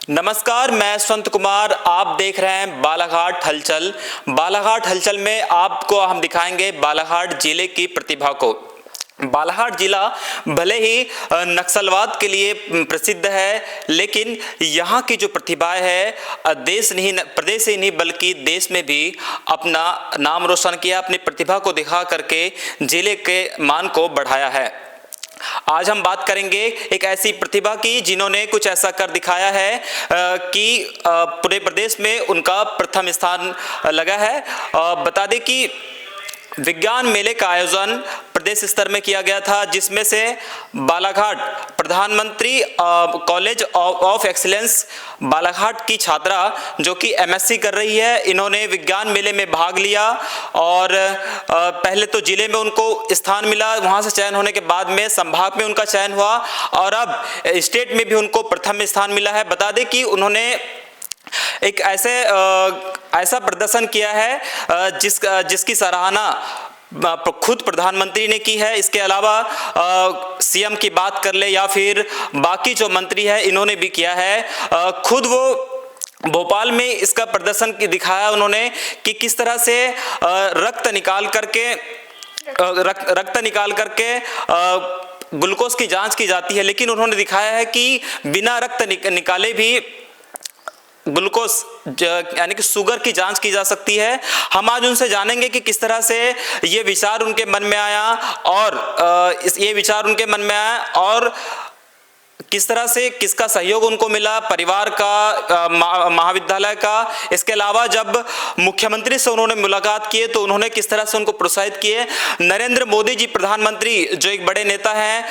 नमस्कार, मैं संत कुमार। आप देख रहे हैं बालाघाट हलचल। बालाघाट हलचल में आपको हम दिखाएंगे बालाघाट जिले की प्रतिभा को। बालाघाट जिला भले ही नक्सलवाद के लिए प्रसिद्ध है, लेकिन यहाँ की जो प्रतिभाएं है देश नहीं, प्रदेश ही नहीं बल्कि देश में भी अपना नाम रोशन किया, अपनी प्रतिभा को दिखा करके जिले के मान को बढ़ाया है। आज हम बात करेंगे एक ऐसी प्रतिभा की जिन्होंने कुछ ऐसा कर दिखाया है कि पूरे प्रदेश में उनका प्रथम स्थान लगा है। बता दें कि विज्ञान मेले का आयोजन प्रदेश स्तर में किया गया था, जिसमें से बालाघाट प्रधानमंत्री कॉलेज ऑफ एक्सीलेंस बालाघाट की छात्रा जो कि एमएससी कर रही है, इन्होंने विज्ञान मेले में भाग लिया और पहले तो जिले में उनको स्थान मिला, वहां से चयन होने के बाद में संभाग में उनका चयन हुआ और अब स्टेट में भी उनको प्रथम स्थान मिला है। बता दें कि उन्होंने एक ऐसा प्रदर्शन किया है जिसकी सराहना खुद प्रधानमंत्री ने की है। इसके अलावा सीएम की बात कर ले या फिर बाकी जो मंत्री है, इन्होंने भी किया है। खुद वो भोपाल में इसका प्रदर्शन दिखाया उन्होंने कि किस तरह से रक्त निकाल करके ग्लूकोज की जांच की जाती है, लेकिन उन्होंने दिखाया है कि बिना रक्त निकाले भी ग्लूकोज यानी कि शुगर की जांच की जा सकती है। हम आज उनसे जानेंगे कि किस तरह से ये विचार उनके मन में आया और किस तरह से किसका सहयोग उनको मिला, परिवार का, महाविद्यालय का। इसके अलावा जब मुख्यमंत्री से उन्होंने मुलाकात किए तो उन्होंने किस तरह से उनको प्रोत्साहित किए। नरेंद्र मोदी जी प्रधानमंत्री जो एक बड़े नेता हैं,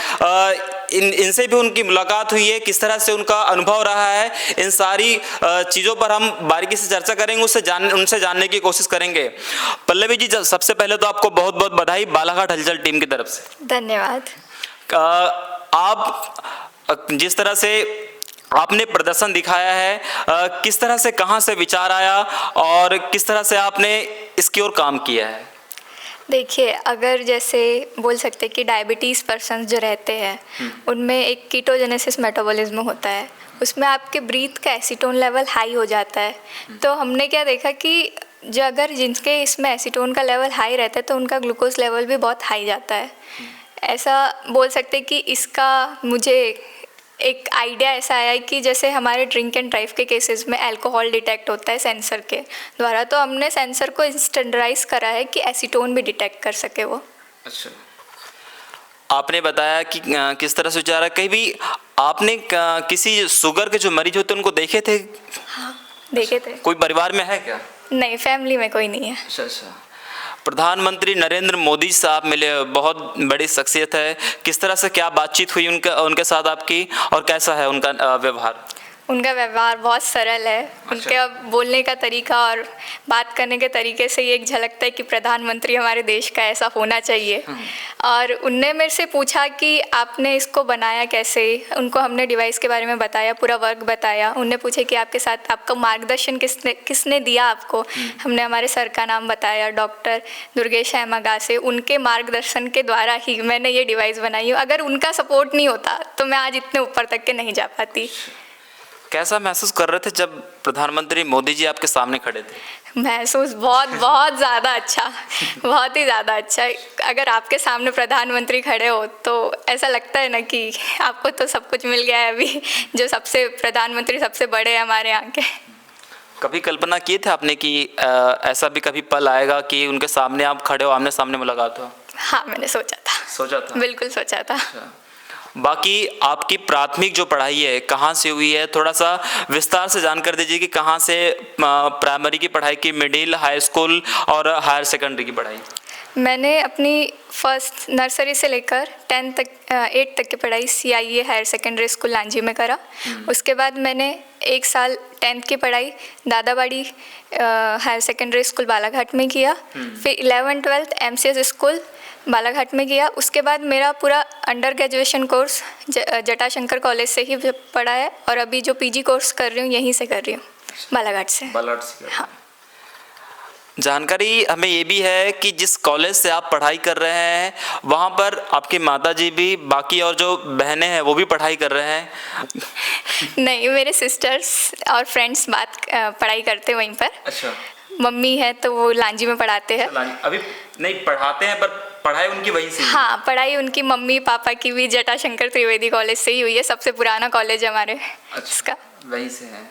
इनसे भी उनकी मुलाकात हुई है, किस तरह से उनका अनुभव रहा है, इन सारी चीज़ों पर हम बारीकी से चर्चा करेंगे, उनसे जानने की कोशिश करेंगे। पल्लवी जी, सबसे पहले तो आपको बहुत बहुत बधाई बालाघाट हलचल टीम की तरफ से। धन्यवाद। आप जिस तरह से आपने प्रदर्शन दिखाया है, किस तरह से, कहां से विचार आया और किस तरह से आपने इसकी ओर काम किया है? देखिए, अगर जैसे बोल सकते हैं कि डायबिटीज़ पर्सन जो रहते हैं उनमें एक कीटोजेनेसिस मेटाबॉलिज्म होता है, उसमें आपके ब्रीथ का एसीटोन लेवल हाई हो जाता है। तो हमने क्या देखा कि जो अगर जिनके इसमें एसीटोन का लेवल हाई रहता है तो उनका ग्लूकोज लेवल भी बहुत हाई जाता है। ऐसा बोल सकते हैं कि इसका मुझे एक आइडिया ऐसा आया कि जैसे हमारे ड्रिंक एंड ड्राइव के केसेस में अल्कोहल डिटेक्ट होता है सेंसर के द्वारा, तो हमने सेंसर को स्टैंडर्डाइज करा है कि एसीटोन भी डिटेक्ट कर सके वो। अच्छा, आपने बताया कि किस तरह से विचार है। कहीं भी आपने किसी शुगर के जो मरीज होते हैं उनको देखे थे? हाँ, देखे थे। कोई परिवार में है क्या? नहीं, फैमिली में कोई नहीं है। अच्छा। प्रधानमंत्री नरेंद्र मोदी साहब मिले, बहुत बड़ी शख्सियत है। किस तरह से, क्या बातचीत हुई उनके साथ आपकी और कैसा है उनका व्यवहार? उनका व्यवहार बहुत सरल है। अच्छा। उनके बोलने का तरीका और बात करने के तरीके से ये एक झलकता है कि प्रधानमंत्री हमारे देश का ऐसा होना चाहिए। और उनने मेरे से पूछा कि आपने इसको बनाया कैसे। उनको हमने डिवाइस के बारे में बताया, पूरा वर्क बताया। उनने पूछे कि आपके साथ आपका मार्गदर्शन किसने दिया आपको। हमने हमारे सर का नाम बताया, डॉक्टर दुर्गेश अगासे। उनके मार्गदर्शन के द्वारा ही मैंने ये डिवाइस बनाई। अगर उनका सपोर्ट नहीं होता तो मैं आज इतने ऊपर तक के नहीं जा पाती। कैसा महसूस कर रहे थे जब प्रधानमंत्री मोदी जी आपके सामने खड़े थे? महसूस बहुत ज़्यादा अच्छा, बहुत ही ज़्यादा अच्छा। अगर आपके सामने प्रधानमंत्री खड़े हो तो ऐसा लगता है ना कि आपको तो सब कुछ मिल गया है अभी, जो प्रधानमंत्री सबसे बड़े हैं हमारे यहाँ के। कभी कल्पना किए थे आपने कि ऐसा भी कभी पल आएगा कि उनके सामने आप खड़े हो, आमने सामने मुलाकात हो? हाँ, मैंने सोचा था। बिल्कुल सोचा था। अच्छा। बाकी आपकी प्राथमिक जो पढ़ाई है कहाँ से हुई है, थोड़ा सा विस्तार से जानकर दीजिए कि कहाँ से प्राइमरी की पढ़ाई की, मिडिल, हाई स्कूल और हायर सेकेंडरी की पढ़ाई? मैंने अपनी फर्स्ट नर्सरी से लेकर 8 तक की पढ़ाई CIE higher secondary school Lanji में करा। उसके बाद मैंने 1 साल 10th की पढ़ाई Dadabadi higher secondary school Balaghat में किया। फिर 11th-12th MCS स्कूल बालाघाट में किया। उसके बाद मेरा पूरा under graduation course Jatashankar college से ही पढ़ा है और अभी जो PG कोर्स कर रही हूँ यहीं से कर रही हूँ, बालाघाट से। हाँ। जानकारी हमें ये भी है कि जिस कॉलेज से आप पढ़ाई कर रहे हैं वहाँ पर आपकी माताजी भी, बाकी और जो बहनें हैं वो भी पढ़ाई कर रहे हैं? नहीं, मेरे सिस्टर्स और फ्रेंड्स पढ़ाई करते हैं वहीं पर। अच्छा। मम्मी है तो वो लांजी में पढ़ाते हैं। अभी नहीं पढ़ाते हैं पर पढ़ाई उनकी वहीं से? हाँ, पढ़ाई उनकी मम्मी पापा की भी जटाशंकर त्रिवेदी कॉलेज से ही हुई है। सबसे पुराना कॉलेज है हमारे। अच्छा, इसका वहीं से है।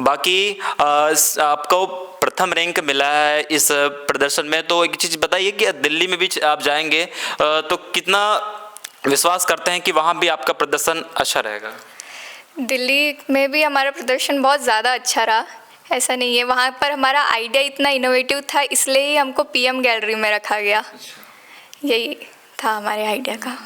बाकी आपको प्रथम रैंक मिला है इस प्रदर्शन में, तो एक चीज़ बताइए कि दिल्ली में भी आप जाएंगे तो कितना विश्वास करते हैं कि वहाँ भी आपका प्रदर्शन अच्छा रहेगा? दिल्ली में भी हमारा प्रदर्शन बहुत ज़्यादा अच्छा रहा, ऐसा नहीं है। वहाँ पर हमारा आइडिया इतना इनोवेटिव था, इसलिए ही हमको पीएम गैलरी में रखा गया। यही था हमारे आइडिया का।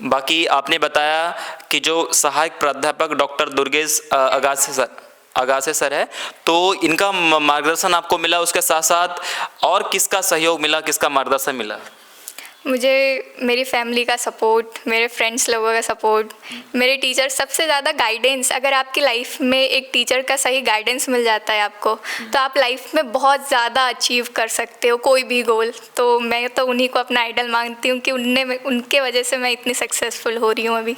बाकी आपने बताया कि जो सहायक प्राध्यापक डॉक्टर दुर्गेश अगासे सर है, तो इनका मार्गदर्शन आपको मिला, उसके साथ साथ और किसका सहयोग मिला, किसका मार्गदर्शन मिला? मुझे मेरी फैमिली का सपोर्ट, मेरे फ्रेंड्स लोगों का सपोर्ट, मेरे टीचर, सबसे ज़्यादा गाइडेंस। अगर आपकी लाइफ में एक टीचर का सही गाइडेंस मिल जाता है आपको, तो आप लाइफ में बहुत ज़्यादा अचीव कर सकते हो कोई भी गोल। तो मैं तो उन्हीं को अपना आइडल मानती हूँ कि उनके वजह से मैं इतनी सक्सेसफुल हो रही हूँ अभी।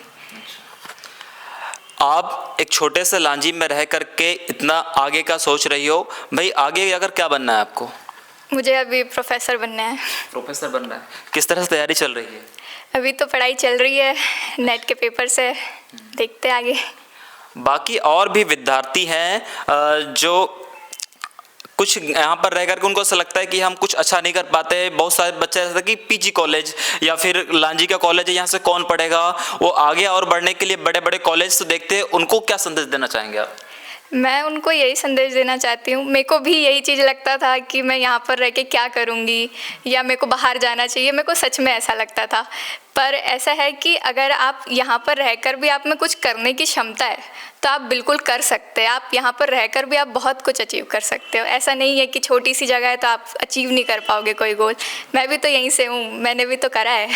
आप एक छोटे से लांजी में रह करके इतना आगे का सोच रही हो, भाई आगे अगर क्या बनना है आपको? मुझे अभी प्रोफेसर बनना है। प्रोफेसर बनना है। किस तरह से तैयारी चल रही है? अभी तो पढ़ाई चल रही है, नेट के पेपर से, देखते आगे। बाकी और भी विद्यार्थी हैं जो कुछ यहाँ पर रह करके उनको ऐसा लगता है कि हम कुछ अच्छा नहीं कर पाते। बहुत सारे बच्चे ऐसा कि पीजी कॉलेज या फिर लांजी का कॉलेज है, यहाँ से कौन पढ़ेगा, वो आगे और बढ़ने के लिए बड़े बड़े कॉलेज तो देखते हैं। उनको क्या संदेश देना चाहेंगे आप? मैं उनको यही संदेश देना चाहती हूँ। मेरे को भी यही चीज़ लगता था कि मैं यहाँ पर रह के क्या करूँगी, या मेरे को बाहर जाना चाहिए। मेरे को सच में ऐसा लगता था, पर ऐसा है कि अगर आप यहाँ पर रहकर भी आप में कुछ करने की क्षमता है तो आप बिल्कुल कर सकते हैं। आप यहाँ पर रहकर भी आप बहुत कुछ अचीव कर सकते हो। ऐसा नहीं है कि छोटी सी जगह है तो आप अचीव नहीं कर पाओगे कोई गोल। मैं भी तो यहीं से हूँ, मैंने भी तो करा है।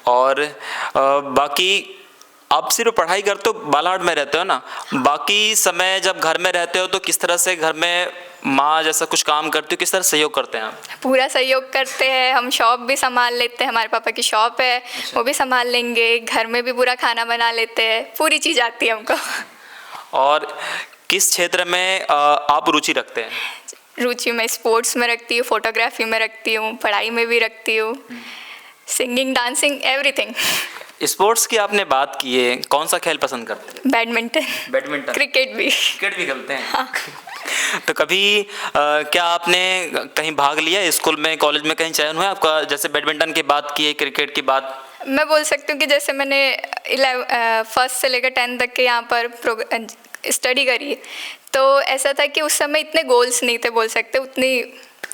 और बाकी आप सिर्फ पढ़ाई करते हो, बालाहाट में रहते हो ना, बाकी समय जब घर में रहते हो तो किस तरह से घर में माँ जैसा कुछ काम करती हो, किस तरह सहयोग करते हैं आप? पूरा सहयोग करते हैं। हम शॉप भी संभाल लेते हैं, हमारे पापा की शॉप है। वो भी संभाल लेंगे। घर में भी पूरा खाना बना लेते हैं, पूरी चीज़ आती है हमको। और किस क्षेत्र में आप रुचि रखते हैं? रुचि मैं स्पोर्ट्स में रखती हूँ, फोटोग्राफी में रखती हूँ, पढ़ाई में भी रखती हूँ, सिंगिंग, डांसिंग, एवरीथिंग। स्पोर्ट्स की आपने बात की है, कौन सा खेल पसंद करते हैं? बैडमिंटन, क्रिकेट भी खेलते हैं। हाँ। तो कभी क्या आपने कहीं भाग लिया स्कूल में, कॉलेज में, कहीं चयन हुआ आपका? जैसे बैडमिंटन की बात की है, क्रिकेट की बात। मैं बोल सकती हूँ कि जैसे मैंने 1st से लेकर 10th तक के यहाँ पर स्टडी करी, तो ऐसा था कि उस समय इतने गोल्स नहीं थे, बोल सकते उतनी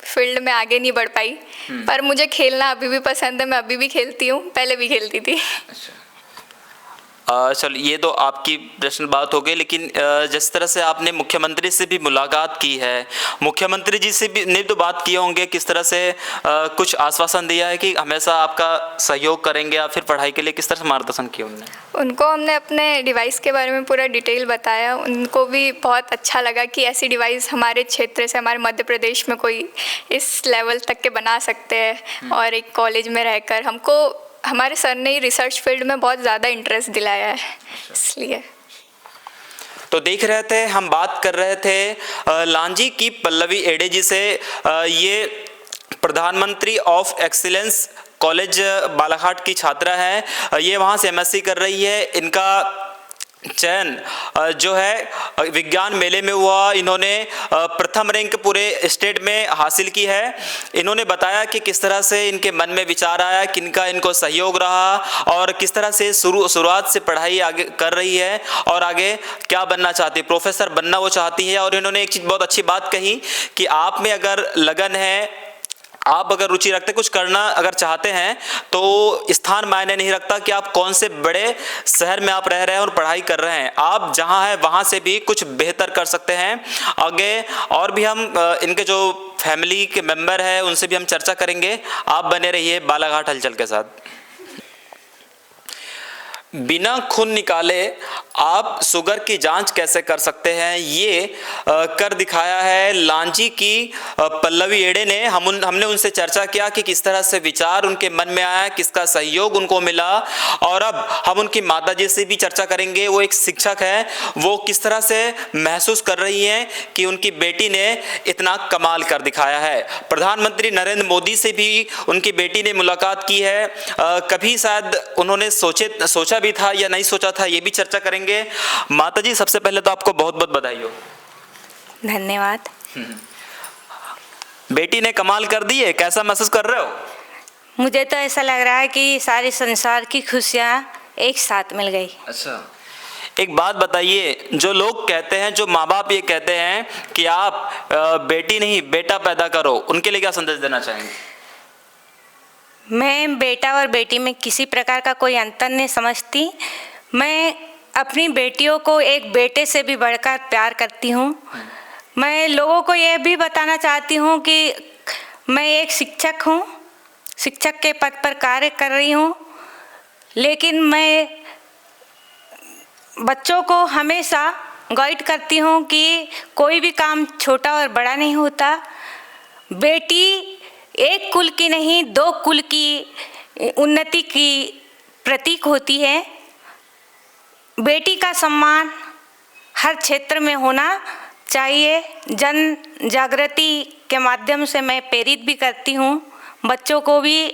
फील्ड में आगे नहीं बढ़ पाई। पर मुझे खेलना अभी भी पसंद है, मैं अभी भी खेलती हूँ, पहले भी खेलती थी। अच्छा। चल, ये तो आपकी प्रश्न बात हो गई, लेकिन जिस तरह से आपने मुख्यमंत्री से भी मुलाकात की है, मुख्यमंत्री जी से भी ने तो बात किए होंगे, किस तरह से कुछ आश्वासन दिया है कि हमेशा आपका सहयोग करेंगे, या फिर पढ़ाई के लिए किस तरह से मार्गदर्शन किया उन्होंने? उनको हमने अपने डिवाइस के बारे में पूरा डिटेल बताया। उनको भी बहुत अच्छा लगा कि ऐसी डिवाइस हमारे क्षेत्र से, हमारे मध्य प्रदेश में कोई इस लेवल तक के बना सकते हैं। और एक कॉलेज में रहकर हमको हमारे सर ने रिसर्च फील्ड में बहुत ज़्यादा इंटरेस्ट दिलाया है, इसलिए। तो देख रहे थे, हम बात कर रहे थे लांजी की पल्लवी एडे जी से। ये प्रधानमंत्री ऑफ एक्सीलेंस कॉलेज बालाघाट की छात्रा है। ये वहाँ से एमएससी कर रही है। इनका चयन जो है विज्ञान मेले में हुआ। इन्होंने प्रथम रैंक पूरे स्टेट में हासिल की है। इन्होंने बताया कि किस तरह से इनके मन में विचार आया, किनका इनको सहयोग रहा, और किस तरह से शुरुआत से पढ़ाई आगे कर रही है और आगे क्या बनना चाहती है, प्रोफेसर बनना वो चाहती है। और इन्होंने एक चीज़ बहुत अच्छी बात कही कि आप में अगर लगन है, आप अगर रुचि रखते, कुछ करना अगर चाहते हैं, तो स्थान मायने नहीं रखता कि आप कौन से बड़े शहर में आप रह रहे हैं और पढ़ाई कर रहे हैं। आप जहां हैं वहां से भी कुछ बेहतर कर सकते हैं आगे। और भी हम इनके जो फैमिली के मेंबर हैं उनसे भी हम चर्चा करेंगे। आप बने रहिए बालाघाट हलचल के साथ। बिना खून निकाले आप शुगर की जांच कैसे कर सकते हैं ये कर दिखाया है लांजी की पल्लवी एड़े ने। हमने उनसे चर्चा किया कि किस तरह से विचार उनके मन में आया, किसका सहयोग उनको मिला, और अब हम उनकी माताजी से भी चर्चा करेंगे। वो एक शिक्षक है, वो किस तरह से महसूस कर रही हैं कि उनकी बेटी ने इतना कमाल कर दिखाया है। प्रधानमंत्री नरेंद्र मोदी से भी उनकी बेटी ने मुलाकात की है। कभी शायद उन्होंने सोचा भी था या नहीं सोचा था, ये भी चर्चा करेंगे। माताजी, सबसे पहले तो आपको बहुत बहुत बधाई हो। धन्यवाद। बेटी ने कमाल कर दी है, कैसा महसूस कर रहे हो? मुझे तो ऐसा लग रहा है कि सारे संसार की खुशियाँ एक साथ मिल गई। अच्छा, एक बात बताइए, जो लोग कहते हैं, जो माँ बाप ये कहते हैं कि आप बेटी नहीं बेटा पैदा करो, उनके लिए क्या संदेश देना चाहेंगे? मैं बेटा और बेटी में किसी प्रकार का कोई अंतर नहीं समझती। मैं अपनी बेटियों को एक बेटे से भी बढ़कर प्यार करती हूँ। मैं लोगों को यह भी बताना चाहती हूँ कि मैं एक शिक्षक हूँ, शिक्षक के पद पर कार्य कर रही हूँ, लेकिन मैं बच्चों को हमेशा गाइड करती हूँ कि कोई भी काम छोटा और बड़ा नहीं होता। बेटी एक कुल की नहीं, दो कुल की उन्नति की प्रतीक होती है। बेटी का सम्मान हर क्षेत्र में होना चाहिए। जन जागृति के माध्यम से मैं प्रेरित भी करती हूँ, बच्चों को भी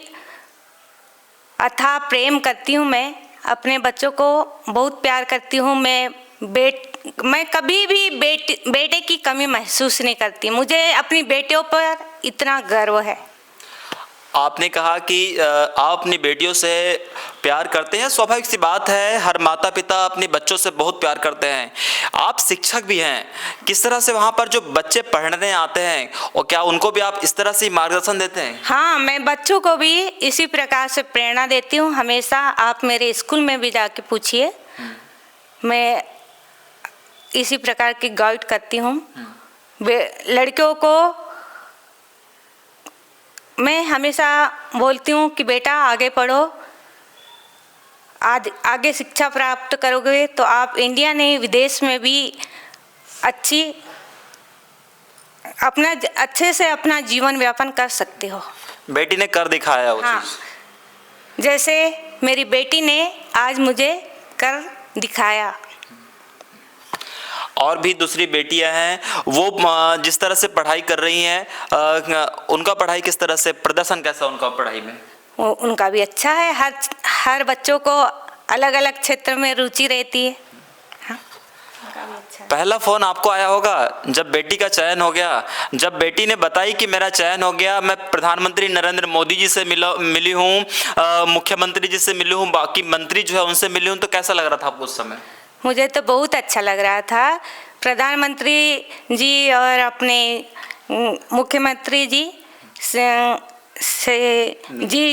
अथाह प्रेम करती हूँ। मैं अपने बच्चों को बहुत प्यार करती हूँ। मैं कभी भी बेटे की कमी महसूस नहीं करती। मुझे अपनी बेटियों पर इतना गर्व है। आपने कहा कि आप अपनी बेटियों से प्यार करते हैं, स्वाभाविक सी बात है, हर माता पिता अपने बच्चों से बहुत प्यार करते हैं। आप शिक्षक भी हैं, किस तरह से वहाँ पर जो बच्चे पढ़ने आते हैं, और क्या उनको भी आप इस तरह से मार्गदर्शन देते हैं? हाँ, मैं बच्चों को भी इसी प्रकार से प्रेरणा देती हूँ हमेशा। आप मेरे स्कूल में भी जाके पूछिए, मैं इसी प्रकार की गाइड करती हूँ। लड़कियों को मैं हमेशा बोलती हूँ कि बेटा आगे पढ़ो, आगे शिक्षा प्राप्त करोगे तो आप इंडिया नहीं विदेश में भी अच्छे से अपना जीवन यापन कर सकते हो। बेटी ने कर दिखाया वो हाँ, चीज़। जैसे मेरी बेटी ने आज मुझे कर दिखाया। और भी दूसरी बेटियां हैं, वो जिस तरह से पढ़ाई कर रही हैं, उनका पढ़ाई किस तरह से, प्रदर्शन कैसा उनका पढ़ाई में? उनका भी अच्छा है। हर बच्चों को अलग अलग क्षेत्र में रुचि रहती है। हाँ, उनका भी अच्छा है। पहला फोन आपको आया होगा जब बेटी का चयन हो गया, जब बेटी ने बताई कि मेरा चयन हो गया, मैं प्रधानमंत्री नरेंद्र मोदी जी से मिली हूँ, मुख्यमंत्री जी से मिली हूँ, बाकी मंत्री जो है उनसे मिली हूँ, तो कैसा लग रहा था आपको उस समय? मुझे तो बहुत अच्छा लग रहा था। प्रधानमंत्री जी और अपने मुख्यमंत्री जी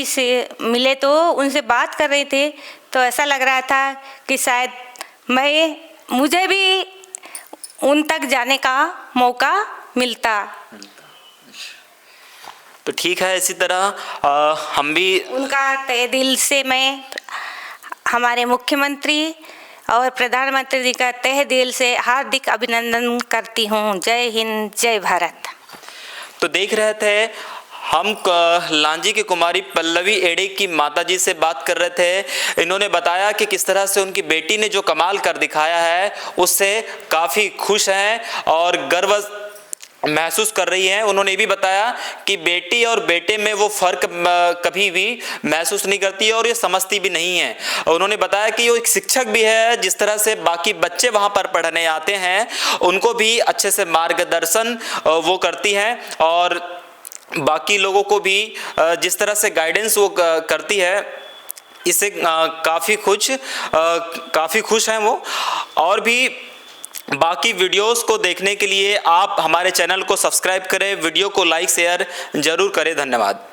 से मिले तो उनसे बात कर रहे थे, तो ऐसा लग रहा था कि शायद मुझे भी उन तक जाने का मौका मिलता। तो ठीक है, इसी तरह हम भी उनका तहे दिल से मैं हमारे मुख्यमंत्री और प्रधानमंत्री जी का तहे दिल से हार्दिक अभिनंदन करती हूँ। जय हिंद, जय भारत। तो देख रहे थे हम लांजी की कुमारी पल्लवी एड़े की माताजी से बात कर रहे थे। इन्होंने बताया कि किस तरह से उनकी बेटी ने जो कमाल कर दिखाया है उससे काफ़ी खुश हैं और गर्व महसूस कर रही हैं। उन्होंने ये भी बताया कि बेटी और बेटे में वो फर्क कभी भी महसूस नहीं करती है और ये समझती भी नहीं है। उन्होंने बताया कि वो एक शिक्षक भी है, जिस तरह से बाकी बच्चे वहाँ पर पढ़ने आते हैं उनको भी अच्छे से मार्गदर्शन वो करती हैं और बाकी लोगों को भी जिस तरह से गाइडेंस वो करती है, इससे काफ़ी खुश हैं वो। और भी बाकी वीडियोस को देखने के लिए आप हमारे चैनल को सब्सक्राइब करें, वीडियो को लाइक शेयर जरूर करें। धन्यवाद।